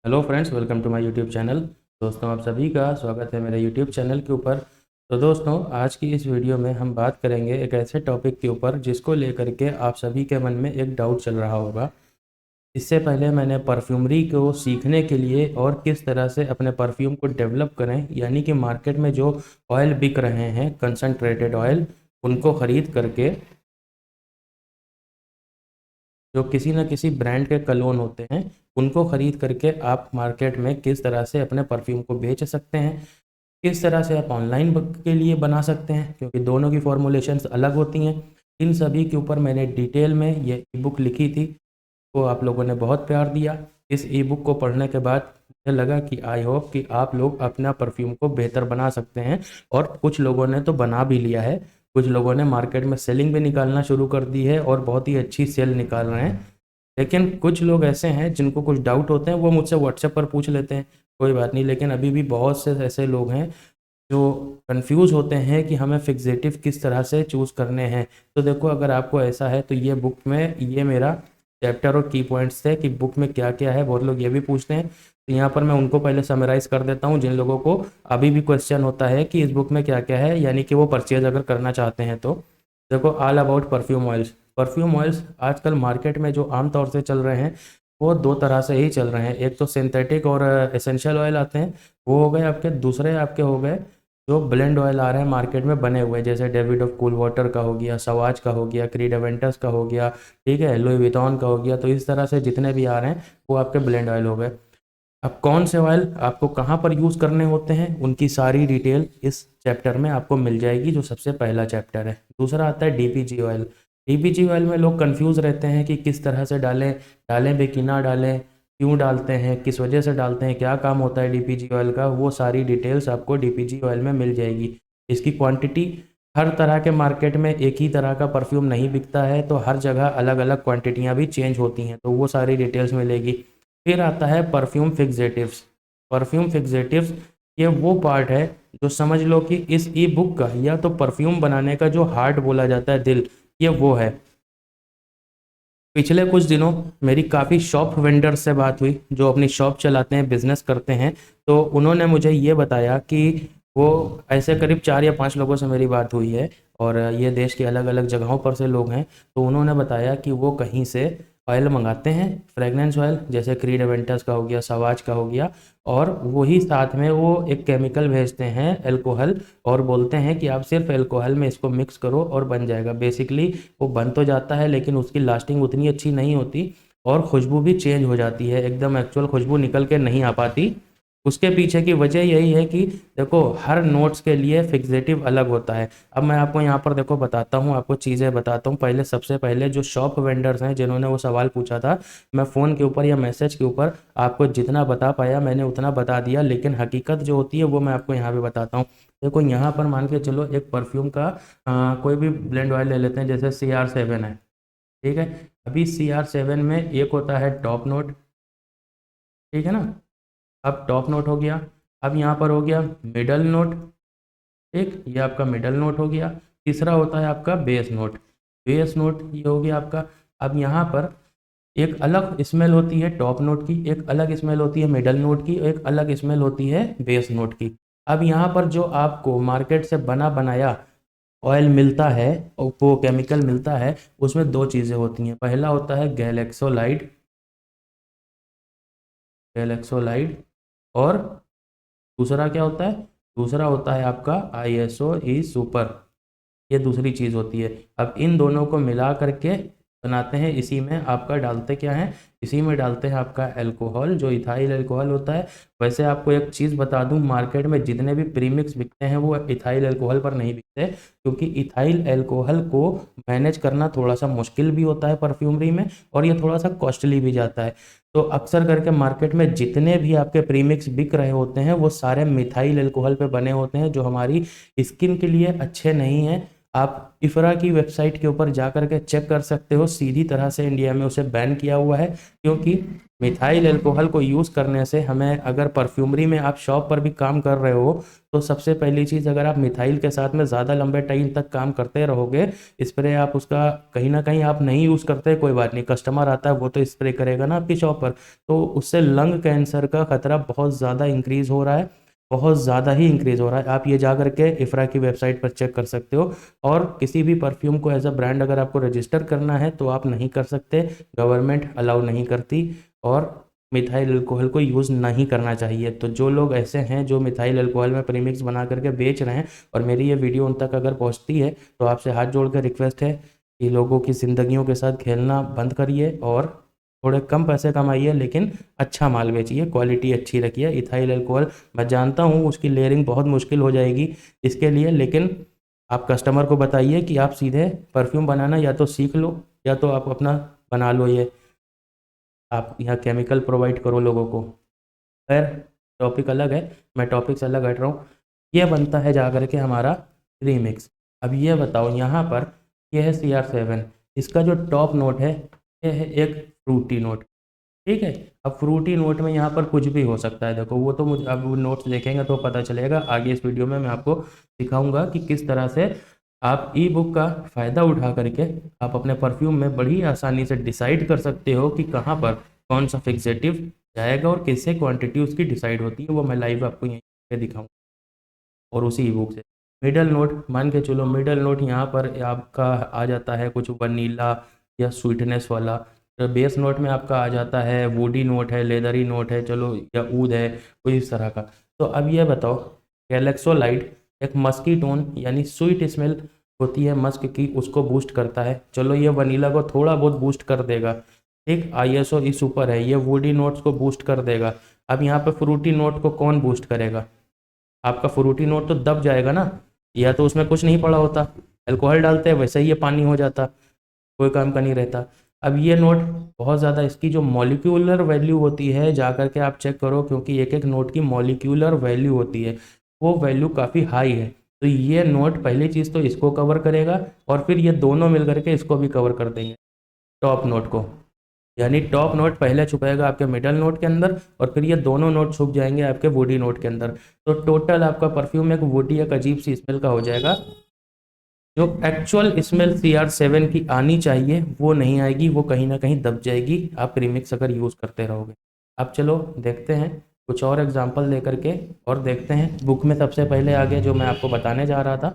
Hello friends, welcome to my YouTube channel. दोस्तों, आप सभी का स्वागत है मेरे यूट्यूब चैनल के ऊपर। तो दोस्तों, आज की इस वीडियो में हम बात करेंगे एक ऐसे टॉपिक के ऊपर जिसको लेकर के आप सभी के मन में एक डाउट चल रहा होगा। इससे पहले मैंने परफ्यूमरी को सीखने के लिए और किस तरह से अपने परफ्यूम को डेवलप करें, यानी कि मार्केट में जो ऑयल बिक रहे हैं कंसनट्रेटेड ऑयल, उनको ख़रीद करके, जो किसी न किसी ब्रांड के कलोन होते हैं, उनको ख़रीद करके आप मार्केट में किस तरह से अपने परफ्यूम को बेच सकते हैं, किस तरह से आप ऑनलाइन के लिए बना सकते हैं, क्योंकि दोनों की फॉर्मुलेशंस अलग होती हैं। इन सभी के ऊपर मैंने डिटेल में ये ई बुक लिखी थी, तो आप लोगों ने बहुत प्यार दिया। इस ई बुक को पढ़ने के बाद मुझे लगा कि आई होप कि आप लोग अपना परफ्यूम को बेहतर बना सकते हैं, और कुछ लोगों ने तो बना भी लिया है। कुछ लोगों ने मार्केट में सेलिंग भी निकालना शुरू कर दी है और बहुत ही अच्छी सेल निकाल रहे हैं। लेकिन कुछ लोग ऐसे हैं जिनको कुछ डाउट होते हैं, वो मुझसे व्हाट्सएप पर पूछ लेते हैं, कोई बात नहीं। लेकिन अभी भी बहुत से ऐसे लोग हैं जो कंफ्यूज होते हैं कि हमें फिक्सेटिव किस तरह से चूज़ करने हैं। तो देखो, अगर आपको ऐसा है तो ये बुक में ये मेरा चैप्टर और की पॉइंट्स थे कि बुक में क्या क्या है। बहुत लोग ये भी पूछते हैं, तो यहाँ पर मैं उनको पहले समराइज़ कर देता हूँ, जिन लोगों को अभी भी क्वेश्चन होता है कि इस बुक में क्या क्या है, यानी कि वो परचेज अगर करना चाहते हैं तो। देखो, all about perfume oils. Perfume oils आजकल मार्केट में जो आम तौर से चल रहे हैं, वो दो तरह से ही चल रहे हैं। एक तो सिंथेटिक और एसेंशियल ऑयल आते हैं, वो हो गए आपके। दूसरे आपके हो गए जो ब्लेंड ऑयल आ रहे हैं मार्केट में बने हुए, जैसे डेविड ऑफ कूल वाटर का हो गया, सवाज का हो गया, क्रीड एवेंटस का हो गया, ठीक है, लुई विटॉन का हो गया। तो इस तरह से जितने भी आ रहे हैं वो आपके ब्लेंड ऑयल हो गए। अब कौन से ऑयल आपको कहाँ पर यूज़ करने होते हैं, उनकी सारी डिटेल इस चैप्टर में आपको मिल जाएगी, जो सबसे पहला चैप्टर है। दूसरा आता है डीपीजी ऑयल। डीपीजी ऑयल में लोग कंफ्यूज रहते हैं कि किस तरह से डालें, डालें भी कि ना डालें, क्यों डालते हैं, किस वजह से डालते हैं, क्या काम होता है डीपीजी ऑयल का, वो सारी डिटेल्स आपको डीपीजी ऑयल में मिल जाएगी। इसकी क्वांटिटी, हर तरह के मार्केट में एक ही तरह का परफ्यूम नहीं बिकता है, तो हर जगह अलग अलग क्वांटिटियाँ भी चेंज होती हैं, तो वो सारी डिटेल्स मिलेगी। फिर आता है परफ्यूम फिक्सेटिव्स। परफ्यूम फिक्सेटिव्स ये वो पार्ट है जो समझ लो कि इस ई बुक का, या तो परफ्यूम बनाने का जो हार्ट बोला जाता है, दिल, ये वो है। पिछले कुछ दिनों मेरी काफ़ी शॉप वेंडर से बात हुई जो अपनी शॉप चलाते हैं, बिजनेस करते हैं। तो उन्होंने मुझे ये बताया कि वो ऐसे करीब 4 या 5 लोगों से मेरी बात हुई है, और ये देश के अलग अलग जगहों पर से लोग हैं। तो उन्होंने बताया कि वो कहीं से ऑयल मंगाते हैं, फ्रेगनेंस ऑयल, जैसे क्रीड एवेंटस का हो गया, सवाज का हो गया, और वही साथ में वो एक केमिकल भेजते हैं, अल्कोहल, और बोलते हैं कि आप सिर्फ अल्कोहल में इसको मिक्स करो और बन जाएगा। बेसिकली वो बन तो जाता है, लेकिन उसकी लास्टिंग उतनी अच्छी नहीं होती, और खुशबू भी चेंज हो जाती है, एकदम एक्चुअल खुशबू निकल के नहीं आ पाती। उसके पीछे की वजह यही है कि देखो, हर नोट्स के लिए फिक्सेटिव अलग होता है। अब मैं आपको यहाँ पर देखो बताता हूँ, आपको चीज़ें बताता हूँ। पहले, सबसे पहले जो शॉप वेंडर्स हैं जिन्होंने वो सवाल पूछा था, मैं फ़ोन के ऊपर या मैसेज के ऊपर आपको जितना बता पाया मैंने उतना बता दिया, लेकिन हकीकत जो होती है वो मैं आपको यहाँ पे बताता हूँ। देखो, यहाँ पर मान के चलो, एक परफ्यूम का कोई भी ब्लेंड ऑयल ले लेते हैं, जैसे CR7 है, ठीक है। अभी CR7 में एक होता है टॉप नोट, ठीक है ना। अब टॉप नोट हो गया, अब यहाँ पर हो गया मिडल नोट, ठीक, ये आपका मिडल नोट हो गया। तीसरा होता है आपका बेस नोट। बेस नोट ये हो गया आपका। अब यहाँ पर एक अलग स्मेल होती है टॉप नोट की, एक अलग स्मेल होती है मिडल नोट की, एक अलग स्मेल होती है बेस नोट की। अब यहाँ पर जो आपको मार्केट से बना बनाया ऑयल मिलता है, और वो केमिकल मिलता है, उसमें दो चीज़ें होती हैं। पहला होता है गैलेक्सोलाइड, गैलेक्सोलाइड, और दूसरा क्या होता है, दूसरा होता है आपका ISO ई सुपर, ये दूसरी चीज़ होती है। अब इन दोनों को मिला करके बनाते हैं, इसी में आपका डालते क्या है, इसी में डालते हैं आपका अल्कोहल, जो इथाइल अल्कोहल होता है। वैसे आपको एक चीज़ बता दूं, मार्केट में जितने भी प्रीमिक्स बिकते हैं वो इथाइल अल्कोहल पर नहीं बिकते, क्योंकि इथाइल अल्कोहल को मैनेज करना थोड़ा सा मुश्किल भी होता है परफ्यूमरी में, और ये थोड़ा सा कॉस्टली भी जाता है। तो अक्सर करके मार्केट में जितने भी आपके प्रीमिक्स बिक रहे होते हैं वो सारे मिथाइल अल्कोहल पे बने होते हैं, जो हमारी स्किन के लिए अच्छे नहीं हैं। आप इफ़रा की वेबसाइट के ऊपर जा कर के चेक कर सकते हो, सीधी तरह से इंडिया में उसे बैन किया हुआ है, क्योंकि मिथाइल अल्कोहल को यूज़ करने से हमें, अगर परफ्यूमरी में आप शॉप पर भी काम कर रहे हो, तो सबसे पहली चीज़, अगर आप मिथाइल के साथ में ज़्यादा लंबे टाइम तक काम करते रहोगे, स्प्रे आप उसका कहीं ना कहीं आप नहीं यूज़ करते, कोई बात नहीं, कस्टमर आता है वो तो स्प्रे करेगा ना आपकी शॉप पर, तो उससे लंग कैंसर का खतरा बहुत ज़्यादा इंक्रीज़ हो रहा है, बहुत ज़्यादा ही इंक्रीज़ हो रहा है। आप ये जा करके इफ़रा की वेबसाइट पर चेक कर सकते हो। और किसी भी परफ्यूम को एज अ ब्रांड अगर आपको रजिस्टर करना है तो आप नहीं कर सकते, गवर्नमेंट अलाउ नहीं करती, और मिथाइल अल्कोहल को यूज़ नहीं करना चाहिए। तो जो लोग ऐसे हैं जो मिथाइल अल्कोहल में प्रीमिक्स बना करके बेच रहे हैं और मेरी ये वीडियो उन तक अगर पहुंचती है, तो आपसे हाथ जोड़ कर रिक्वेस्ट है कि लोगों की ज़िंदगियों के साथ खेलना बंद करिए और थोड़े कम पैसे कमाइए, लेकिन अच्छा माल बेचिए, क्वालिटी अच्छी रखिए। इथाइल अल्कोहल मैं जानता हूँ उसकी लेयरिंग बहुत मुश्किल हो जाएगी इसके लिए, लेकिन आप कस्टमर को बताइए कि आप सीधे परफ्यूम बनाना या तो सीख लो, या तो आप अपना बना लो, ये आप यहाँ केमिकल प्रोवाइड करो लोगों को। खैर, टॉपिक अलग है, मैं टॉपिक से अलग हट रहा हूँ। ये बनता है जा करके हमारा रीमिक्स। अब ये बताओ, यहाँ पर ये है CR7, इसका जो टॉप नोट है ये है एक फ्रूटी नोट, ठीक है। अब फ्रूटी नोट में यहाँ पर कुछ भी हो सकता है, देखो वो तो मुझे अब नोट्स देखेंगे तो पता चलेगा, आगे इस वीडियो में मैं आपको दिखाऊंगा कि किस तरह से आप ई बुक का फ़ायदा उठा करके आप अपने परफ्यूम में बड़ी आसानी से डिसाइड कर सकते हो कि कहाँ पर कौन सा फिक्सेटिव जाएगा और किससे क्वांटिटी उसकी डिसाइड होती है, वो मैं लाइव आपको यहीं पे दिखाऊँ। और उसी ई बुक से मिडल नोट मान के चलो, मिडल नोट यहाँ पर आपका आ जाता है कुछ वनीला या स्वीटनेस वाला। तो बेस नोट में आपका आ जाता है वुडी नोट है, लेदरी नोट है, चलो, या ऊद है, कोई इस तरह का। तो अब ये बताओ, गैलेक्सोलाइट एक मस्की टोन यानी स्वीट स्मेल होती है मस्क की, उसको बूस्ट करता है, चलो ये वनीला को थोड़ा बहुत बूस्ट कर देगा, ठीक। ISO इस ऊपर है, ये वुडी नोट्स को बूस्ट कर देगा। अब यहाँ पे फ्रूटी नोट को कौन बूस्ट करेगा? आपका फ्रूटी नोट तो दब जाएगा ना, या तो उसमें कुछ नहीं पड़ा होता, अल्कोहल डालते हैं वैसे ही ये पानी हो जाता, कोई काम का नहीं रहता। अब ये नोट बहुत ज़्यादा, इसकी जो मॉलिक्यूलर वैल्यू होती है जा करके आप चेक करो, क्योंकि एक एक नोट की मॉलिक्यूलर वैल्यू होती है, वो वैल्यू काफ़ी हाई है। तो ये नोट पहली चीज़ तो इसको कवर करेगा, और फिर ये दोनों मिल करके इसको भी कवर कर देंगे, टॉप नोट को। यानी टॉप नोट पहले छुपाएगा आपके मिडल नोट के अंदर, और फिर ये दोनों नोट छुप जाएंगे आपके वुडी नोट के अंदर। तो टोटल आपका परफ्यूम एक वुडी, एक अजीब सी स्मेल का हो जाएगा। जो एक्चुअल स्मेल CR7 की आनी चाहिए वो नहीं आएगी, वो कहीं ना कहीं दब जाएगी आप प्रीमिक्स अगर यूज़ करते रहोगे। अब चलो देखते हैं कुछ और एग्जांपल दे करके, और देखते हैं बुक में सबसे पहले आगे जो मैं आपको बताने जा रहा था।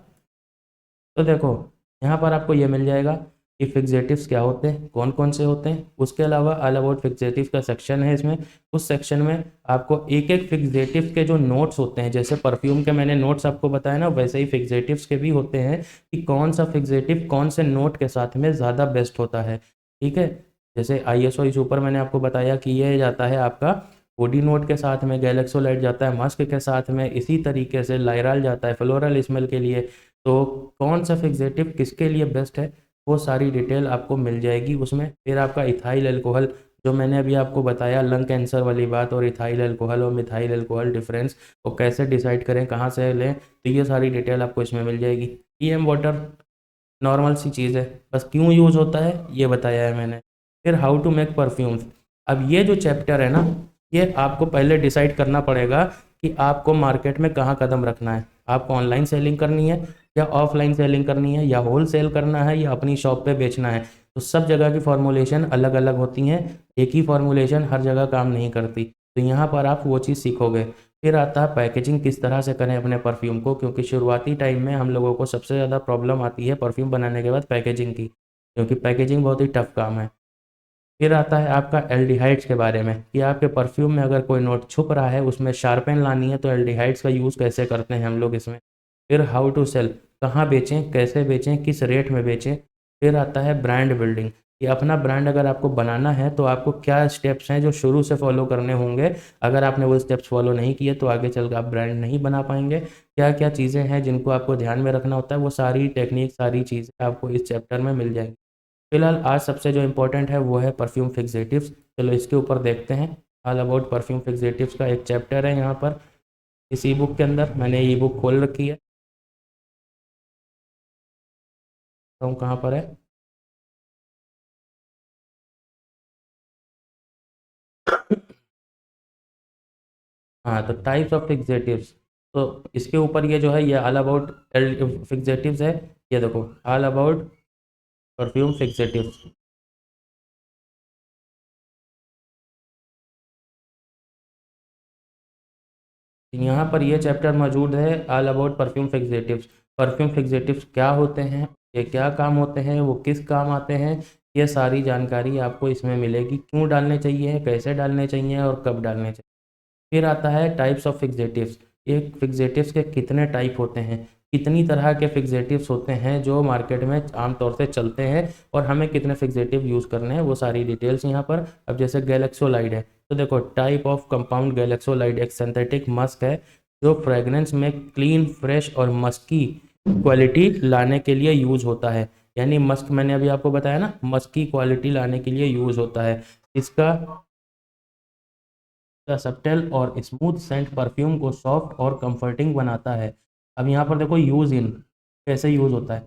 तो देखो, यहाँ पर आपको ये मिल जाएगा कि फिक्सेटिव्स क्या होते हैं, कौन कौन से होते हैं। उसके अलावा ऑल अबाउट फिक्सेटिव का सेक्शन है इसमें। उस सेक्शन में आपको एक एक फिक्सेटिव के जो नोट्स होते हैं, जैसे परफ्यूम के मैंने नोट्स आपको बताया ना, वैसे ही फिक्सेटिव्स के भी होते हैं कि कौन सा फिक्सेटिव कौन से नोट के साथ में ज़्यादा बेस्ट होता है, ठीक है। जैसे ISO इस ऊपर मैंने आपको बताया कि ये जाता है आपका वुडी नोट के साथ में, गैलेक्सोलाइट जाता है मस्क के साथ में, इसी तरीके से लाइराल जाता है फ्लोरल स्मेल के लिए। तो कौन सा फिक्सेटिव किसके लिए बेस्ट है, वो सारी डिटेल आपको मिल जाएगी उसमें। फिर आपका इथाइल अल्कोहल, जो मैंने अभी आपको बताया लंग कैंसर वाली बात, और इथाइल अल्कोहल और मिथाइल अल्कोहल डिफरेंस, वो कैसे डिसाइड करें, कहाँ से लें, तो ये सारी डिटेल आपको इसमें मिल जाएगी। PM वाटर नॉर्मल सी चीज़ है, बस क्यों यूज़ होता है ये बताया है मैंने। फिर हाउ टू मेक परफ्यूम्स। अब ये जो चैप्टर है ना, ये आपको पहले डिसाइड करना पड़ेगा कि आपको मार्केट में कहाँ कदम रखना है। आपको ऑनलाइन सेलिंग करनी है या ऑफलाइन सेलिंग करनी है, या होल सेल करना है, या अपनी शॉप पे बेचना है। तो सब जगह की फॉर्मुलेशन अलग अलग होती हैं, एक ही फॉर्मुलेशन हर जगह काम नहीं करती। तो यहाँ पर आप वो चीज़ सीखोगे। फिर आता है पैकेजिंग किस तरह से करें अपने परफ्यूम को, क्योंकि शुरुआती टाइम में हम लोगों को सबसे ज़्यादा प्रॉब्लम आती है परफ्यूम बनाने के बाद पैकेजिंग की, क्योंकि पैकेजिंग बहुत ही टफ काम है। फिर आता है आपका एल्डिहाइड्स के बारे में, कि आपके परफ्यूम में अगर कोई नोट छुप रहा है, उसमें शार्पन लानी है, तो एल्डिहाइड्स का यूज़ कैसे करते हैं हम लोग इसमें। फिर हाउ टू सेल, कहाँ बेचें, कैसे बेचें, किस रेट में बेचें। फिर आता है ब्रांड बिल्डिंग, कि अपना ब्रांड अगर आपको बनाना है तो आपको क्या स्टेप्स हैं जो शुरू से फॉलो करने होंगे। अगर आपने वो स्टेप्स फॉलो नहीं किए तो आगे चल कर आप ब्रांड नहीं बना पाएंगे। क्या क्या चीज़ें हैं जिनको आपको ध्यान में रखना होता है, वो सारी टेक्निक, सारी चीज़ें आपको इस चैप्टर में मिल जाएंगी। फिलहाल आज सबसे जो इम्पोर्टेंट है वो है परफ्यूम फिक्सेटिव्स। चलो इसके ऊपर देखते हैं। ऑल अबाउट परफ्यूम फिक्सेटिव्स का एक चैप्टर है यहाँ पर इस ई बुक के अंदर, मैंने ई बुक खोल रखी है। तो कहाँ पर है, हाँ तो टाइप्स ऑफ फिक्सेटिव्स। तो इसके ऊपर ये जो है ये ऑल अबाउट फिक्सेटिव्स है। ये देखो ऑल अबाउट परफ्यूम फिक्सेटिव्स। यहाँ पर ये चैप्टर मौजूद है all about perfume fixatives. Perfume fixatives क्या होते हैं, ये क्या काम होते हैं, वो किस काम आते हैं, ये सारी जानकारी आपको इसमें मिलेगी। क्यों डालने चाहिए, कैसे डालने चाहिए और कब डालने चाहिए। फिर आता है टाइप्स ऑफ फिक्सेटिव्स। ये फिक्सेटिव्स के कितने टाइप होते हैं, कितनी तरह के फिक्सेटिव्स होते हैं जो मार्केट में आमतौर से चलते हैं, और हमें कितने फिक्सेटिव यूज़ करने हैं, वो सारी डिटेल्स यहाँ पर। अब जैसे गैलेक्सोलाइड है, तो देखो टाइप ऑफ कंपाउंड गैलेक्सोलाइड एक सिंथेटिक मस्क है जो फ्रेगनेंस में क्लीन, फ्रेश और मस्की क्वालिटी लाने के लिए यूज़ होता है। यानी मस्क मैंने अभी आपको बताया ना, मस्की क्वालिटी लाने के लिए यूज़ होता है। इसका सब्टेल और स्मूथ सेंट परफ्यूम को सॉफ्ट और कंफर्टिंग बनाता है। अब यहाँ पर देखो यूज़ इन कैसे यूज़ होता है।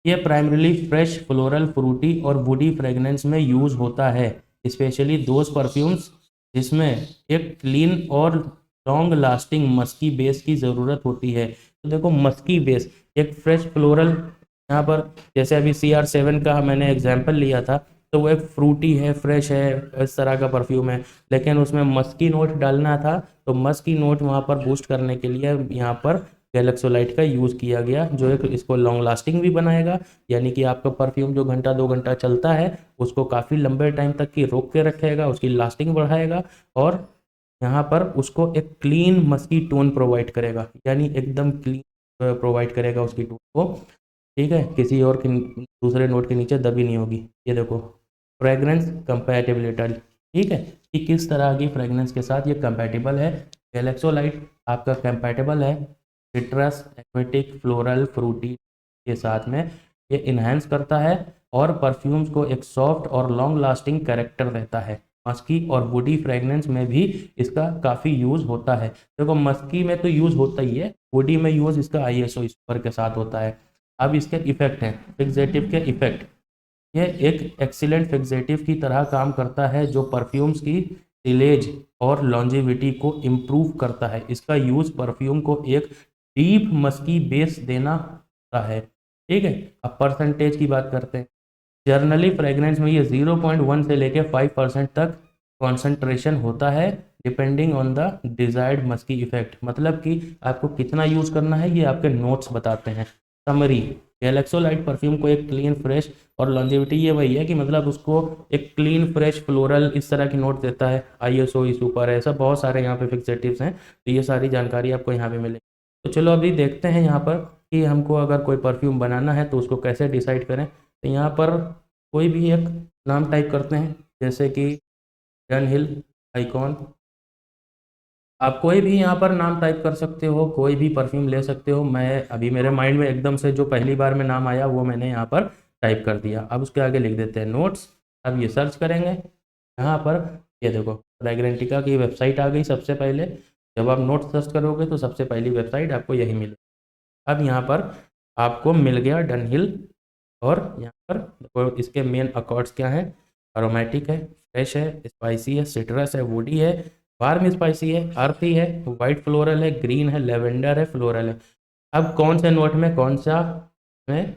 ये प्राइमरीली फ्रेश, फ्लोरल, फ्रूटी और वुडी फ्रेगनेंस में यूज़ होता है, स्पेशली दोज परफ्यूम्स जिसमें एक क्लीन और लॉन्ग लास्टिंग मस्की बेस की ज़रूरत होती है। तो देखो मस्की बेस, एक फ्रेश फ्लोरल, यहाँ पर जैसे अभी CR7 का मैंने एग्जाम्पल लिया था, तो वो एक फ्रूटी है, फ्रेश है, इस तरह का परफ्यूम है, लेकिन उसमें मस्की नोट डालना था, तो मस्की नोट वहाँ पर बूस्ट करने के लिए यहाँ पर गैलेक्सोलाइट का यूज़ किया गया, जो एक इसको लॉन्ग लास्टिंग भी बनाएगा। यानी कि आपका परफ्यूम जो घंटा 2 घंटा चलता है उसको काफ़ी लंबे टाइम तक की रोक के रखेगा, उसकी लास्टिंग बढ़ाएगा, और यहाँ पर उसको एक क्लीन मस्की टोन प्रोवाइड करेगा, यानी एकदम क्लीन प्रोवाइड करेगा उसकी टोन को। ठीक है, किसी और के दूसरे नोट के नीचे दबी नहीं होगी। ये देखो फ्रेग्रेंस कंपैटिबिलिटी, ठीक है, कि किस तरह की फ्रेग्रेंस के साथ ये कंपैटिबल है। गैलेक्सोलाइट आपका कंपैटिबल है सिट्रस, एक्वेटिक, फ्लोरल, फ्रूटी के साथ में। ये इन्हेंस करता है और परफ्यूम्स को एक सॉफ्ट और लॉन्ग लास्टिंग कैरेक्टर देता है। मस्की और वुडी फ्रेग्रेंस में भी इसका काफ़ी यूज़ होता है। देखो मस्की में तो यूज़ होता ही है, वुडी में यूज़ इसका ISO स्कोर के साथ होता है। अब इसके इफेक्ट हैं, फिक्सेटिव के इफेक्ट। ये एक एक्सीलेंट फिक्सेटिव की तरह काम करता है जो परफ्यूम्स की रिलेज और लॉन्जेविटी को इम्प्रूव करता है। इसका यूज़ परफ्यूम को एक डीप मस्की बेस देना होता है। ठीक है, अब परसेंटेज की बात करते हैं। जर्नली फ्रेग्रेंस में ये 0.1 से लेके 5% तक कॉन्सेंट्रेशन होता है, depending on the desired musky effect. मतलब कि आपको कितना यूज़ करना है ये आपके नोट्स बताते हैं। समरी, गैलेक्सोलाइट परफ्यूम को एक क्लीन, फ्रेश और लॉन्जेविटी ये वही है कि मतलब उसको एक क्लीन, फ्रेश, फ्लोरल इस तरह की नोट देता है। ISO सुपर है, सब बहुत सारे यहाँ पे फिक्सेटिव्स हैं, तो ये सारी जानकारी आपको यहाँ पे मिलेगी। तो चलो अभी देखते हैं यहाँ पर कि हमको अगर कोई परफ्यूम बनाना है तो उसको कैसे डिसाइड करें। तो यहाँ पर कोई भी एक नाम टाइप करते हैं, जैसे कि डन हिल, आइकॉन। आप कोई भी यहाँ पर नाम टाइप कर सकते हो, कोई भी परफ्यूम ले सकते हो। मैं अभी मेरे माइंड में एकदम से जो पहली बार में नाम आया वो मैंने यहाँ पर टाइप कर दिया। अब उसके आगे लिख देते हैं नोट्स। अब ये सर्च करेंगे यहाँ पर, ये देखो फ्रेग्रेंटिका की वेबसाइट आ गई सबसे पहले। जब आप नोट्स सर्च करोगे तो सबसे पहली वेबसाइट आपको यही मिलेगी। अब यहाँ पर आपको मिल गया डन हिल, और यहाँ पर देखो इसके मेन अकॉर्ड्स क्या हैं। अरोमेटिक है, फ्रेश है, स्पाइसी है, सिट्रस है, वुडी है, वार्म स्पाइसी है, अर्थी है, वाइट फ्लोरल है, ग्रीन है, लेवेंडर है, फ्लोरल है। अब कौन से नोट में कौन सा में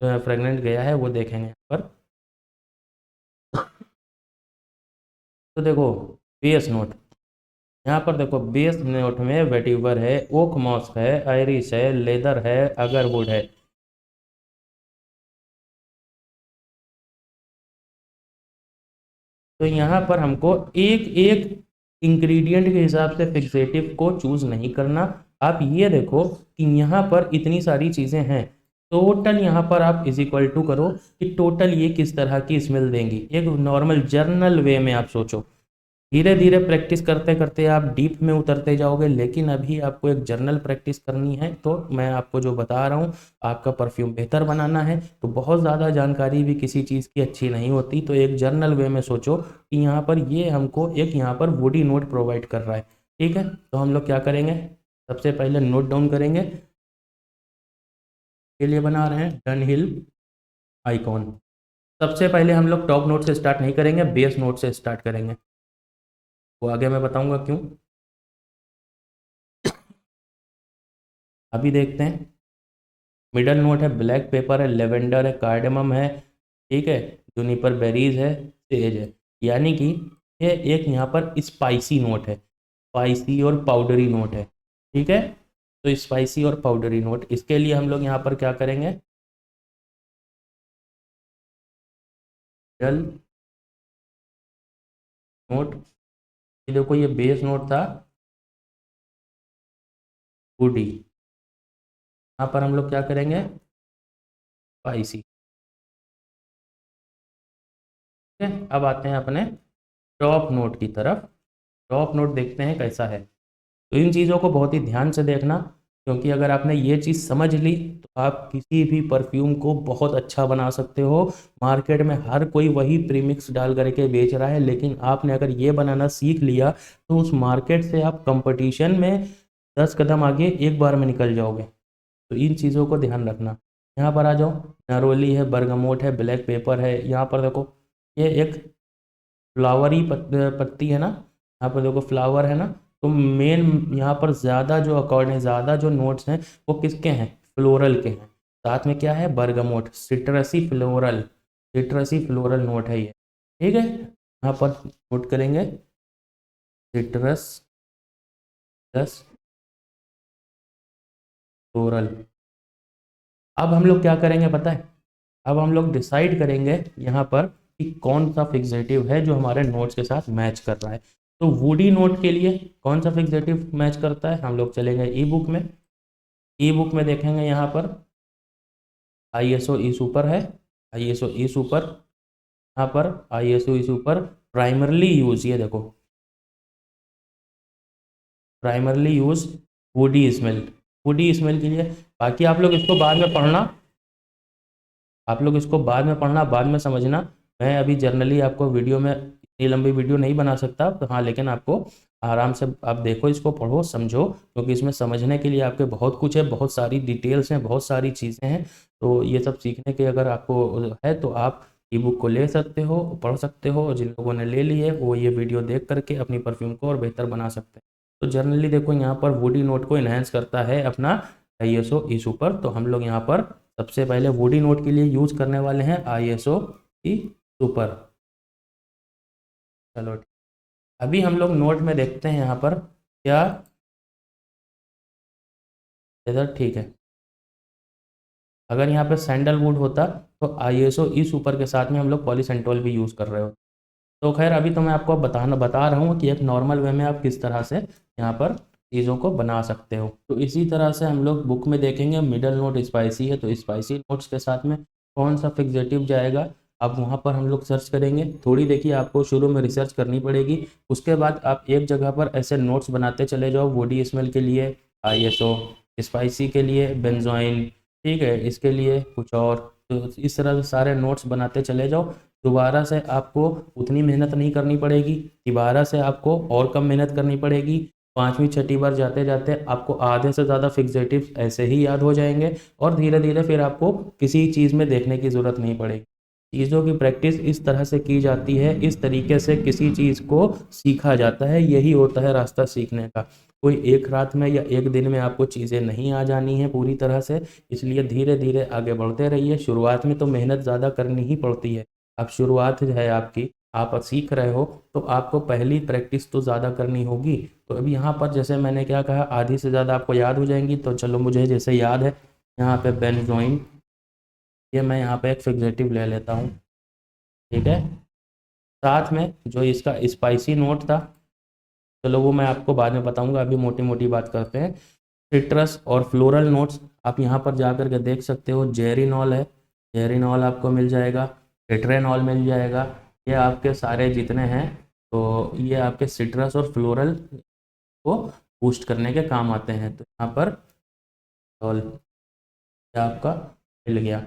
फ्रेगनेंट गया है वो देखेंगे यहाँ पर। तो देखो बेस नोट, यहाँ पर देखो बेस नोट में वेटिवर है, ओक मॉस्क है, आयरिश है, लेदर है, अगरवुड है। तो यहाँ पर हमको एक एक इंग्रेडिएंट के हिसाब से फिक्सेटिव को चूज नहीं करना। आप ये देखो कि यहाँ पर इतनी सारी चीज़ें हैं, टोटल यहाँ पर आप इज इक्वल टू करो कि टोटल ये किस तरह की स्मेल देंगी। एक नॉर्मल जर्नल वे में आप सोचो, धीरे धीरे प्रैक्टिस करते करते आप डीप में उतरते जाओगे, लेकिन अभी आपको एक जर्नल प्रैक्टिस करनी है। तो मैं आपको जो बता रहा हूँ, आपका परफ्यूम बेहतर बनाना है तो बहुत ज़्यादा जानकारी भी किसी चीज़ की अच्छी नहीं होती। तो एक जर्नल वे में सोचो कि यहाँ पर ये हमको एक यहाँ पर वुडी नोट प्रोवाइड कर रहा है। ठीक है, तो हम लोग क्या करेंगे, सबसे पहले नोट डाउन करेंगे। के लिए बना रहे हैं डन हिल आइकॉन। सबसे पहले हम लोग टॉप नोट से स्टार्ट नहीं करेंगे, बेस नोट से स्टार्ट करेंगे, वो आगे मैं बताऊंगा क्यों। अभी देखते हैं। मिडल नोट है, ब्लैक पेपर है, लेवेंडर है, कार्डेमम है, ठीक है, जूनिपर बेरीज है, सेज है। यानी कि ये एक यहाँ पर स्पाइसी नोट है, स्पाइसी और पाउडरी नोट है, ठीक है। तो स्पाइसी और पाउडरी नोट, इसके लिए हम लोग यहाँ पर क्या करेंगे, मिडल नोट, ये देखो ये बेस नोट था वुडी, यहाँ पर हम लोग क्या करेंगे, स्पाइसी, ठीक है। अब आते हैं अपने टॉप नोट की तरफ। टॉप नोट देखते हैं कैसा है। तो इन चीज़ों को बहुत ही ध्यान से देखना, क्योंकि अगर आपने ये चीज़ समझ ली तो आप किसी भी परफ्यूम को बहुत अच्छा बना सकते हो। मार्केट में हर कोई वही प्रीमिक्स डाल करके बेच रहा है, लेकिन आपने अगर ये बनाना सीख लिया तो उस मार्केट से आप कंपटीशन में 10 कदम आगे एक बार में निकल जाओगे। तो इन चीज़ों को ध्यान रखना। यहाँ पर आ जाओ, नरोली है, बर्गमोट है, ब्लैक पेपर है, यहाँ पर देखो ये एक फ्लावरी पत्ती है ना, यहाँ पर देखो फ्लावर है ना। तो मेन यहाँ पर ज़्यादा जो अकॉर्ड है, ज़्यादा जो नोट्स हैं वो किसके हैं, फ्लोरल के हैं। साथ में क्या है, बर्गमोट, सिट्रसी फ्लोरल नोट है ये, ठीक है। यहाँ पर नोट करेंगे सिट्रस प्लस फ्लोरल। अब हम लोग क्या करेंगे पता है, अब हम लोग डिसाइड करेंगे यहाँ पर कि कौन सा फिक्सेटिव है जो हमारे नोट्स के साथ मैच कर रहा है। तो वुडी नोट के लिए कौन सा फिक्सेटिव मैच करता है, हम लोग चलेंगे ई बुक में। ई बुक में देखेंगे यहाँ पर ISO ई सुपर है, ISO ई सुपर, यहाँ पर ISO ई सुपर प्राइमरली यूज, ये देखो प्राइमरली यूज वुडी स्मेल के लिए। बाकी आप लोग इसको बाद में पढ़ना, आप लोग इसको बाद में पढ़ना, बाद में समझना। मैं अभी जर्नली आपको वीडियो में इतनी लंबी वीडियो नहीं बना सकता तो हाँ, लेकिन आपको आराम से आप देखो, इसको पढ़ो समझो, क्योंकि इसमें समझने के लिए आपके बहुत कुछ है, बहुत सारी डिटेल्स हैं, बहुत सारी चीज़ें हैं। तो ये सब सीखने के अगर आपको है तो आप ई बुक को ले सकते हो, पढ़ सकते हो, और जिन लोगों ने ले ली है वो ये वीडियो देख करके अपनी परफ्यूम को और बेहतर बना सकते हैं। तो जर्नली देखो यहाँ पर वुडी नोट को इन्हेंस करता है अपना ISO ई सुपर। तो हम लोग यहाँ पर सबसे पहले वुडी नोट के लिए यूज करने वाले हैं ISO ई सुपर। चलो ठीक। अभी हम लोग नोट में देखते हैं यहाँ पर क्या, इधर ठीक है। अगर यहाँ पे सैंडलवुड होता तो ISO ई सुपर के साथ में हम लोग पॉलीसेंटोल भी यूज़ कर रहे हो। तो खैर अभी तो मैं आपको बता रहा हूँ कि एक नॉर्मल वे में आप किस तरह से यहाँ पर चीज़ों को बना सकते हो। तो इसी तरह से हम लोग बुक में देखेंगे, मिडल नोट स्पाइसी है तो स्पाइसी नोट्स के साथ में कौन सा फिक्सेटिव जाएगा, अब वहाँ पर हम लोग सर्च करेंगे। थोड़ी देखिए आपको शुरू में रिसर्च करनी पड़ेगी, उसके बाद आप एक जगह पर ऐसे नोट्स बनाते चले जाओ। बॉडी स्मेल के लिए ISO, स्पाइसी के लिए बेंजोइन, ठीक है, इसके लिए कुछ और। तो इस तरह से सारे नोट्स बनाते चले जाओ। दोबारा से आपको उतनी मेहनत नहीं करनी पड़ेगी, दोबारा से आपको और कम मेहनत करनी पड़ेगी। पाँचवीं छठी बार जाते जाते आपको आधे से ज़्यादा फिक्सेटिव ऐसे ही याद हो जाएंगे, और धीरे धीरे फिर आपको किसी चीज़ में देखने की ज़रूरत नहीं पड़ेगी। चीज़ों की प्रैक्टिस इस तरह से की जाती है, इस तरीके से किसी चीज़ को सीखा जाता है, यही होता है रास्ता सीखने का। कोई एक रात में या एक दिन में आपको चीज़ें नहीं आ जानी है पूरी तरह से, इसलिए धीरे धीरे आगे बढ़ते रहिए। शुरुआत में तो मेहनत ज़्यादा करनी ही पड़ती है। अब शुरुआत है आपकी, आप सीख रहे हो तो आपको पहली प्रैक्टिस तो ज़्यादा करनी होगी। तो अभी यहाँ पर जैसे मैंने क्या कहा, आधी से ज़्यादा आपको याद हो जाएंगी। तो चलो मुझे जैसे याद है, यहाँ पे बेंजोइन, ये मैं यहाँ पे एक फिक्सेटिव ले लेता हूँ, ठीक है। साथ में जो इसका स्पाइसी नोट था, चलो वो मैं आपको बाद में बताऊंगा, अभी मोटी मोटी बात करते हैं। सिट्रस और फ्लोरल नोट्स आप यहाँ पर जा कर के देख सकते हो। जेरिनॉल है, जेरिनॉल आपको मिल जाएगा, टेट्रेनॉल मिल जाएगा। ये आपके सारे जितने हैं, तो ये आपके सिट्रस और फ्लोरल को बूस्ट करने के काम आते हैं। तो यहाँ पर ऑल आपका मिल गया।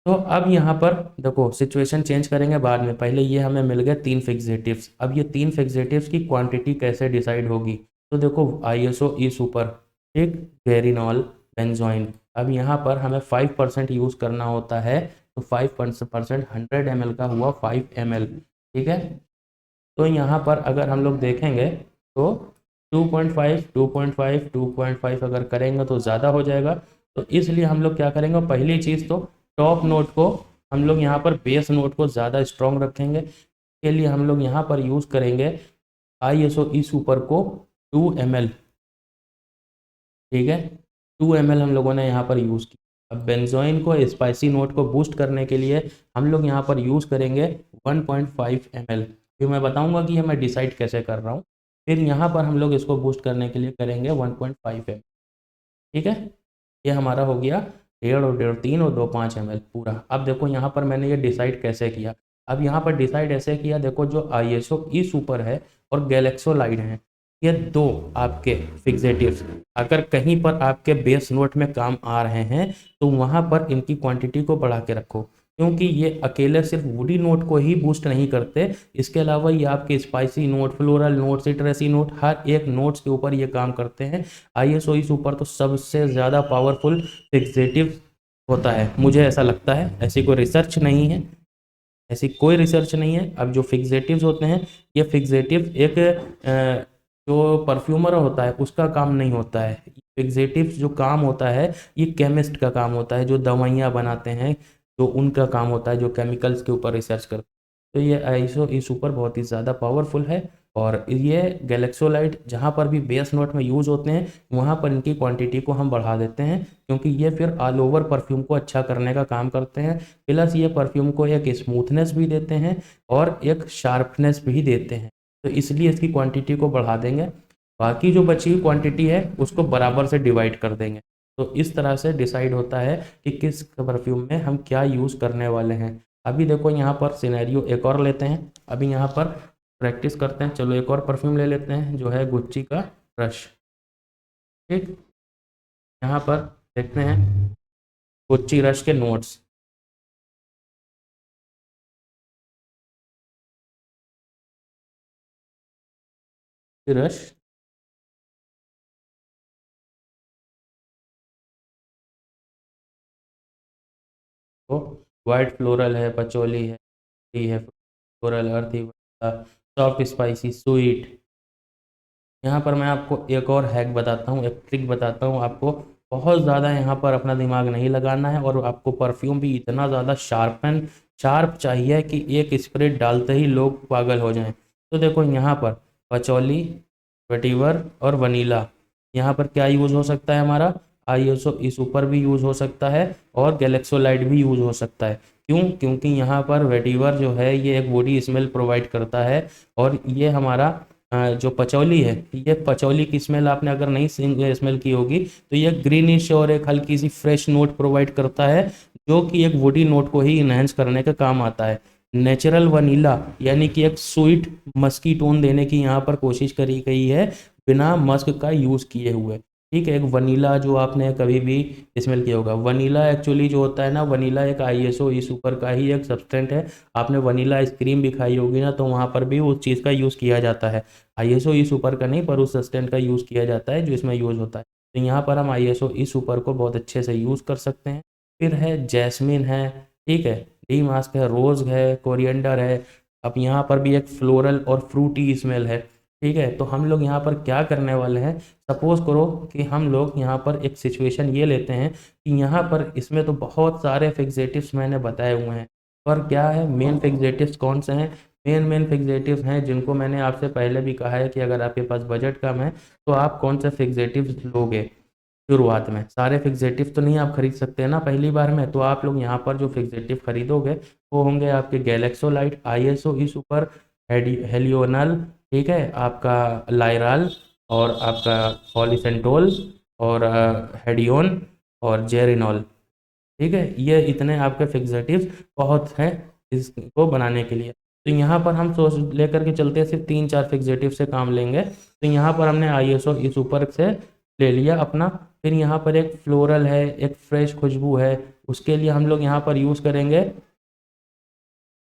तो अब यहाँ पर देखो सिचुएशन चेंज करेंगे बाद में, पहले ये हमें मिल गए 3 फिक्सेटिव्स। अब ये 3 फिक्सेटिव्स की क्वांटिटी कैसे डिसाइड होगी, तो देखो ISO ई सुपर, ठीक, जेरिनॉल, बेंजोइन। अब यहाँ पर हमें 5% यूज़ करना होता है, तो 5% 100 ml का हुआ 5 ml, ठीक है। तो यहाँ पर अगर हम लोग देखेंगे तो 2.5 2.5 2.5 अगर करेंगे तो ज़्यादा हो जाएगा। तो इसलिए हम लोग क्या करेंगे, पहली चीज़ तो टॉप नोट को हम लोग यहाँ पर बेस नोट को ज़्यादा स्ट्रॉन्ग रखेंगे। के लिए हम लोग यहाँ पर यूज़ करेंगे ISO ई सुपर को 2 ml, ठीक है। 2 ml हम लोगों ने यहाँ पर यूज़ किया। अब बेंजोइन को स्पाइसी नोट को बूस्ट करने के लिए हम लोग यहाँ पर यूज़ करेंगे 1.5 ml। फिर मैं बताऊँगा कि मैं डिसाइड कैसे कर रहा हूँ। फिर यहाँ पर हम लोग इसको बूस्ट करने के लिए करेंगे 1.5 ml, ठीक है। ये हमारा हो गया 1.5 और 1.5 3 और 2 5 ml पूरा। अब देखो यहाँ पर मैंने ये डिसाइड कैसे किया। अब यहाँ पर डिसाइड ऐसे किया, देखो जो ISO ई सुपर है और गैलेक्सोलाइड है, ये दो आपके फिक्सेटिव्स अगर कहीं पर आपके बेस नोट में काम आ रहे हैं तो वहाँ पर इनकी क्वांटिटी को बढ़ा के रखो, क्योंकि ये अकेले सिर्फ वुडी नोट को ही बूस्ट नहीं करते, इसके अलावा ये आपके spicy note, floral note, citrusy note, हर एक नोट्स के ऊपर ये काम करते हैं। ISO ई सुपर तो सबसे ज़्यादा पावरफुल फिक्सेटिव होता है, मुझे ऐसा लगता है। ऐसी कोई रिसर्च नहीं है, ऐसी कोई रिसर्च नहीं है। अब जो फिक्सेटिव्स होते हैं, ये फिक्सेटिव एक जो परफ्यूमर होता है उसका काम नहीं होता है। फिक्सेटिव्स जो काम होता है ये केमिस्ट का काम होता है, जो दवाइयाँ बनाते हैं जो उनका काम होता है, जो केमिकल्स के ऊपर रिसर्च करते हैं। तो ये ISO ई सुपर बहुत ही ज़्यादा पावरफुल है। और ये गैलेक्सोलाइट जहाँ पर भी बेस नोट में यूज़ होते हैं वहाँ पर इनकी क्वांटिटी को हम बढ़ा देते हैं, क्योंकि ये फिर ऑल ओवर परफ्यूम को अच्छा करने का काम करते हैं। प्लस ये परफ्यूम को एक स्मूथनेस भी देते हैं और एक शार्पनेस भी देते हैं, तो इसलिए इसकी क्वांटिटी को बढ़ा देंगे। बाकी जो बची हुई क्वांटिटी है उसको बराबर से डिवाइड कर देंगे। तो इस तरह से डिसाइड होता है कि किस परफ्यूम में हम क्या यूज़ करने वाले हैं। अभी देखो यहाँ पर सिनेरियो एक और लेते हैं, अभी यहाँ पर प्रैक्टिस करते हैं। चलो एक और परफ्यूम ले लेते हैं जो है गुच्ची का रश, ठीक। यहाँ पर देखते हैं गुच्ची रश के नोट्स। रश तो वाइट फ्लोरल है, पचोली है, टी है, फ्लोरल, अर्थी, सॉफ्ट, स्पाइसी, स्वीट। यहाँ पर मैं आपको एक और हैक बताता हूँ, एक ट्रिक बताता हूँ आपको। बहुत ज़्यादा यहाँ पर अपना दिमाग नहीं लगाना है, और आपको परफ्यूम भी इतना ज़्यादा शार्प चाहिए कि एक स्प्रे डालते ही लोग पागल हो जाएं। तो देखो यहाँ पर पचौली, वेटिवर और वनीला, यहाँ पर क्या यूज़ हो सकता है हमारा, ISO इस ऊपर भी यूज़ हो सकता है और गैलेक्सोलाइट भी यूज़ हो सकता है। क्यों? क्योंकि यहाँ पर वेटिवर जो है ये एक बॉडी स्मेल प्रोवाइड करता है, और ये हमारा जो पचौली है, ये पचौली की स्मेल आपने अगर नहीं स्मेल की होगी तो ये ग्रीनिश और एक हल्की सी फ्रेश नोट प्रोवाइड करता है, जो कि एक वुडी नोट को ही इन्हेंस करने का काम आता है। नेचुरल वनीला यानी कि एक स्वीट मस्की टोन देने की यहाँ पर कोशिश करी गई है, बिना मस्क का यूज़ किए हुए, ठीक है। एक वनीला जो आपने कभी भी स्मेल किया होगा, वनीला एक्चुअली जो होता है ना, वनीला एक ISO ई सुपर का ही एक सब्सटेंट है। आपने वनीला आइसक्रीम भी खाई होगी ना, तो वहाँ पर भी उस चीज़ का यूज़ किया जाता है। ISO ई सुपर का नहीं, पर उस सब्सटेंट का यूज़ किया जाता है जो इसमें यूज़ होता है। तो यहाँ पर हम ISO ई सुपर को बहुत अच्छे से यूज़ कर सकते हैं। फिर है जैस्मिन है, ठीक है, डी मास्क है, रोज़ है, कोरिएंडर है। अब यहाँ पर भी एक फ्लोरल और फ्रूटी स्मेल है, ठीक है। तो हम लोग यहाँ पर क्या करने वाले हैं, सपोज करो कि हम लोग यहाँ पर एक सिचुएशन ये लेते हैं कि यहाँ पर इसमें तो बहुत सारे फिक्सेटिव्स मैंने बताए हुए हैं, पर क्या है, मेन फिक्सेटिव्स कौन से हैं। मेन फिक्सेटिव्स हैं जिनको मैंने आपसे पहले भी कहा है कि अगर आपके पास बजट कम है तो आप कौन से फिक्सेटिव्स लोगे। शुरुआत में सारे फिक्सेटिव तो नहीं आप खरीद सकते हैं ना पहली बार में, तो आप लोग यहाँ पर जो फिक्सेटिव खरीदोगे वो होंगे आपके गैलेक्सोलाइट, ISO ई सुपर, हेलियोनल, ठीक है, आपका लाइराल, और आपका पॉलीसेंटोल, और हेडियोन, और जेरिनॉल, ठीक है। ये इतने आपके फिक्सेटिव बहुत हैं इसको बनाने के लिए। तो यहाँ पर हम सोच लेकर के चलते हैं, सिर्फ 3-4 फिक्सेटिव से काम लेंगे। तो यहाँ पर हमने ISO इस ऊपर से ले लिया अपना। फिर यहाँ पर एक फ्लोरल है, एक फ्रेश खुशबू है, उसके लिए हम लोग यहाँ पर यूज़ करेंगे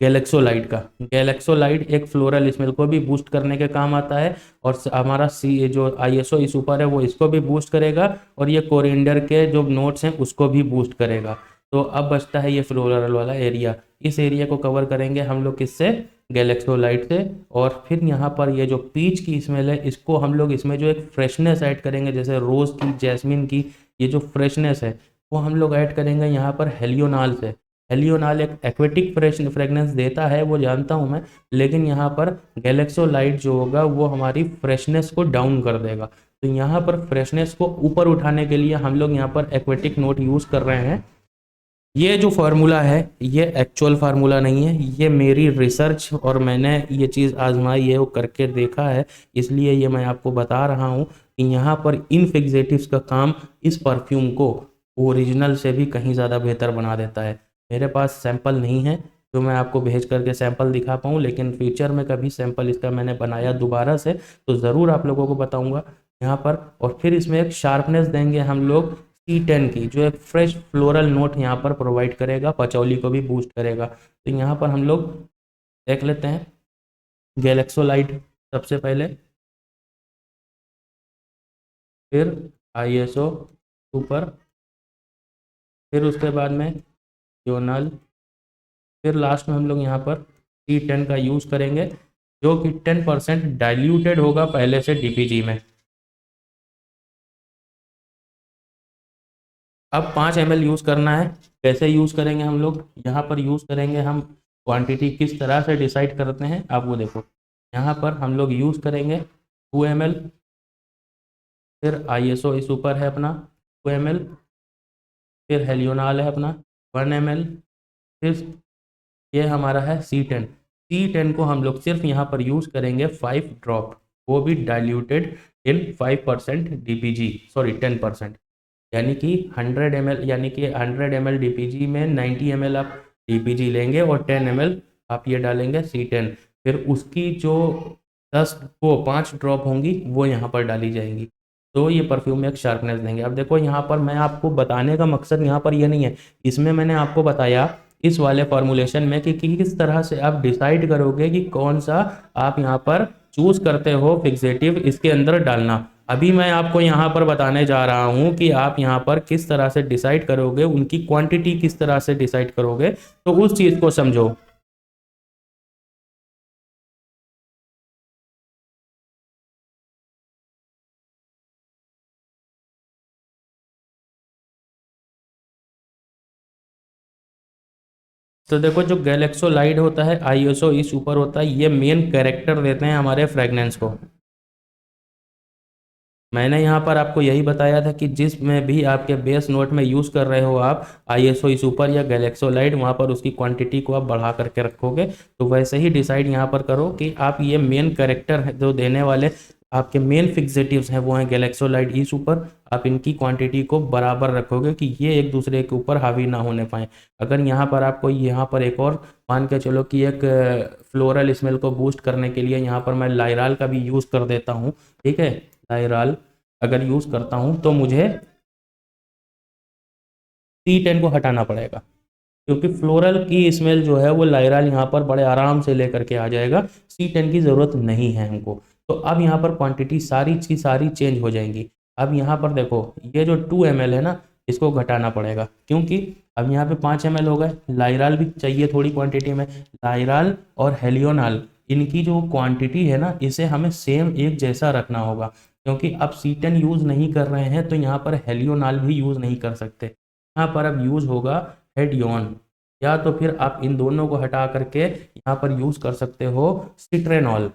गैलेक्सोलाइड का। गैलेक्सोलाइड एक फ्लोरल स्मेल को भी बूस्ट करने के काम आता है, और हमारा सी जो आईएसओ इस ऊपर है वो इसको भी बूस्ट करेगा, और ये कोरिएंडर के जो नोट्स हैं उसको भी बूस्ट करेगा। तो अब बचता है ये फ्लोरल वाला एरिया। इस एरिया को कवर करेंगे हम लोग किससे, गैलेक्सोलाइड से। और फिर यहाँ पर ये जो पीच की स्मेल है इसको हम लोग इसमें जो एक फ्रेशनेस ऐड करेंगे, जैसे रोज़ की, जैस्मिन की, ये जो फ्रेशनेस है वो हम लोग ऐड करेंगे यहाँ पर हेलियोनाल से। हेलियोनाल एक एक्वेटिक फ्रेगनेंस देता है वो जानता हूँ मैं, लेकिन यहाँ पर गैलेक्सोलाइट जो होगा वो हमारी फ्रेशनेस को डाउन कर देगा। तो यहाँ पर फ्रेशनेस को ऊपर उठाने के लिए हम लोग यहाँ पर एक्वेटिक नोट यूज़ कर रहे हैं। ये जो फार्मूला है ये एक्चुअल फार्मूला नहीं है, ये मेरी रिसर्च और मैंने ये चीज़ आजमाई है, वो करके देखा है, इसलिए ये मैं आपको बता रहा हूँ कि यहाँ पर इन फिक्सेटिव्स का काम इस परफ्यूम को ओरिजिनल से भी कहीं ज़्यादा बेहतर बना देता है। मेरे पास सैंपल नहीं है जो मैं आपको भेज करके सैंपल दिखा पाऊँ, लेकिन फ्यूचर में कभी सैंपल इसका मैंने बनाया दोबारा से तो ज़रूर आप लोगों को बताऊँगा यहाँ पर। और फिर इसमें एक शार्पनेस देंगे हम लोग C10 की, जो एक फ्रेश फ्लोरल नोट यहाँ पर प्रोवाइड करेगा, पचौली को भी बूस्ट करेगा। तो यहाँ पर हम लोग देख लेते हैं गैलेक्सोलाइट सबसे पहले, फिर आईएसओ ऊपर, फिर उसके बाद में योनल, फिर लास्ट में हम लोग यहाँ पर C10 का यूज़ करेंगे जो कि 10% डाइल्यूटेड होगा पहले से DPG में। अब 5 ml यूज़ करना है। कैसे यूज़ करेंगे हम लोग, यहाँ पर यूज़ करेंगे हम, क्वांटिटी किस तरह से डिसाइड करते हैं आप वो देखो। यहाँ पर हम लोग यूज़ करेंगे 2 ml, फिर आईएसओ इस ऊपर है अपना 2 ml, फिर हेलियोनाल है अपना 1 ml, फिर ये हमारा है C10 को हम लोग सिर्फ यहाँ पर यूज़ करेंगे 5 ड्रॉप, वो भी डाइल्यूटेड इन 5% DPG, सॉरी 10%, यानी कि 100 ml, यानी कि 100 ml DPG में 90 ml आप DPG लेंगे और 10 ml आप ये डालेंगे C10, फिर उसकी जो 5 ड्रॉप होंगी वो यहाँ पर डाली जाएंगी। तो ये परफ्यूम में एक शार्पनेस देंगे। अब देखो यहाँ पर मैं आपको बताने का मकसद यहाँ पर ये नहीं है, इसमें मैंने आपको बताया इस वाले फॉर्मुलेशन में कि किस तरह से आप डिसाइड करोगे कि कौन सा आप यहाँ पर चूज करते हो फिक्सेटिव इसके अंदर डालना। अभी मैं आपको यहाँ पर बताने जा रहा हूँ कि आप यहाँ पर किस तरह से डिसाइड करोगे, उनकी क्वांटिटी किस तरह से डिसाइड करोगे, तो उस चीज़ को समझो। तो देखो जो गैलेक्सोलाइड होता है, आईएसओ इस ऊपर होता है, ये मेन कैरेक्टर देते हैं हमारे फ्रेगनेंस को। मैंने यहाँ पर आपको यही बताया था कि जिसमें भी आपके बेस नोट में यूज़ कर रहे हो आप आईएसओ सुपर या गैलेक्सोलाइट, वहाँ पर उसकी क्वांटिटी को आप बढ़ा करके रखोगे। तो वैसे ही डिसाइड यहाँ पर करो कि आप ये मेन कैरेक्टर है जो देने वाले आपके मेन फिक्सेटिव्स हैं वो हैं गैलेक्सोलाइट ई सुपर, आप इनकी क्वांटिटी को बराबर रखोगे कि ये एक दूसरे के ऊपर हावी ना होने पाए। अगर यहाँ पर आपको यहाँ पर एक और मान के चलो कि एक फ्लोरल स्मेल को बूस्ट करने के लिए यहाँ पर मैं लाइराल का भी यूज़ कर देता हूँ, ठीक है, लाइराल अगर यूज़ करता हूँ तो मुझे C10 को हटाना पड़ेगा, क्योंकि फ्लोरल की स्मेल जो है वो लाइराल यहाँ पर बड़े आराम से लेकर के आ जाएगा, C10 की ज़रूरत नहीं है हमको। तो अब यहाँ पर क्वांटिटी सारी की सारी चेंज हो जाएंगी। अब यहाँ पर देखो ये जो 2 ml है ना, इसको घटाना पड़ेगा, क्योंकि अब यहाँ पे 5 ml हो गए। लाइराल भी चाहिए थोड़ी क्वांटिटी में, लाइराल और हेलियोनाल इनकी जो क्वांटिटी है ना इसे हमें सेम एक जैसा रखना होगा, क्योंकि अब C10 यूज़ नहीं कर रहे हैं तो यहाँ पर हेलियोनाल भी यूज़ नहीं कर सकते। यहाँ पर अब यूज़ होगा हेडियोन, या तो फिर आप इन दोनों को हटा करके यहाँ पर यूज़ कर सकते हो सिट्रेनॉल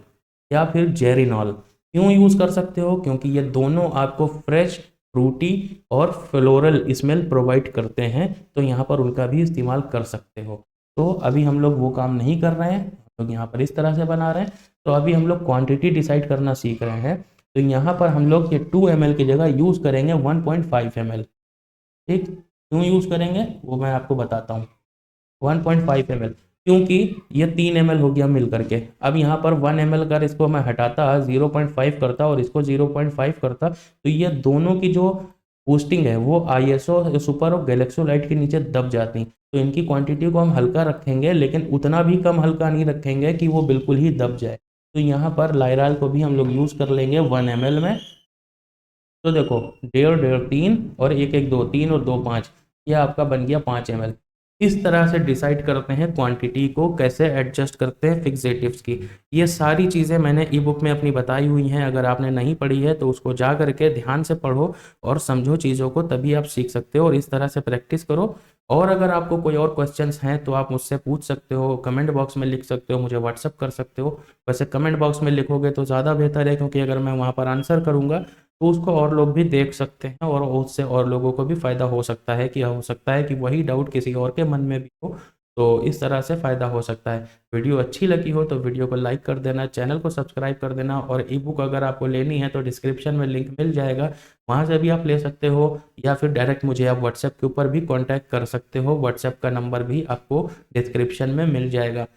या फिर जेरिनॉल। क्यों यूज़ कर सकते हो, क्योंकि ये दोनों आपको फ्रेश, फ्रूटी और फ्लोरल स्मेल प्रोवाइड करते हैं, तो यहाँ पर उनका भी इस्तेमाल कर सकते हो। तो अभी हम लोग वो काम नहीं कर रहे हैं, हम लोग यहाँ पर इस तरह से बना रहे हैं। तो अभी हम लोग क्वांटिटी डिसाइड करना सीख रहे हैं। तो यहाँ पर हम लोग ये 2 ml की जगह यूज़ करेंगे 1.5 ml। ठीक, क्यों यूज़ करेंगे वो मैं आपको बताता हूँ। 1.5 ml क्योंकि ये 3 ml हो गया मिल करके। अब यहाँ पर 1 ml अगर इसको मैं हटाता 0.5 करता और इसको 0.5 करता, तो ये दोनों की जो बूस्टिंग है वो ISO सुपर और गैलेक्सोलाइट के नीचे दब जाती। तो इनकी क्वांटिटी को हम हल्का रखेंगे, लेकिन उतना भी कम हल्का नहीं रखेंगे कि वो बिल्कुल ही दब जाए। तो यहाँ पर लाइराल को भी हम लोग यूज़ कर लेंगे 1 ml में। तो देखो, 1.5 1.5 3 और 1 1 2 3 और 2 5, यह आपका बन गया 5 ml। इस तरह से डिसाइड करते हैं क्वांटिटी को, कैसे एडजस्ट करते हैं फिक्सेटिव्स की। ये सारी चीज़ें मैंने ई बुक में अपनी बताई हुई हैं। अगर आपने नहीं पढ़ी है तो उसको जा करके ध्यान से पढ़ो और समझो चीज़ों को, तभी आप सीख सकते हो। और इस तरह से प्रैक्टिस करो। और अगर आपको कोई और क्वेश्चंस हैं तो आप मुझसे पूछ सकते हो, कमेंट बॉक्स में लिख सकते हो, मुझे व्हाट्सअप कर सकते हो। वैसे कमेंट बॉक्स में लिखोगे तो ज़्यादा बेहतर है, क्योंकि अगर मैं वहाँ पर आंसर करूँगा तो उसको और लोग भी देख सकते हैं और उससे और लोगों को भी फ़ायदा हो सकता है, कि हो सकता है कि वही डाउट किसी और के मन में भी हो। तो इस तरह से फ़ायदा हो सकता है। वीडियो अच्छी लगी हो तो वीडियो को लाइक कर देना, चैनल को सब्सक्राइब कर देना। और ई बुक अगर आपको लेनी है तो डिस्क्रिप्शन में लिंक मिल जाएगा, वहाँ से भी आप ले सकते हो। या फिर डायरेक्ट मुझे आप व्हाट्सएप के ऊपर भी कॉन्टैक्ट कर सकते हो, व्हाट्सएप का नंबर भी आपको डिस्क्रिप्शन में मिल जाएगा।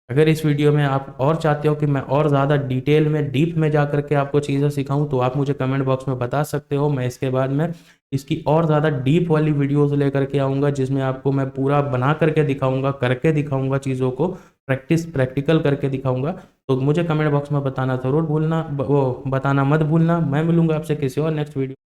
अगर इस वीडियो में आप और चाहते हो कि मैं और ज़्यादा डिटेल में डीप में जा करके आपको चीज़ें सिखाऊं, तो आप मुझे कमेंट बॉक्स में बता सकते हो। मैं इसके बाद में इसकी और ज़्यादा डीप वाली वीडियोस लेकर के आऊँगा, जिसमें आपको मैं पूरा बना करके दिखाऊंगा, करके दिखाऊंगा, चीज़ों को प्रैक्टिकल करके दिखाऊंगा। तो मुझे कमेंट बॉक्स में बताना ज़रूर भूलना, वो बताना मत भूलना। मैं मिलूंगा आपसे किसी और नेक्स्ट वीडियो।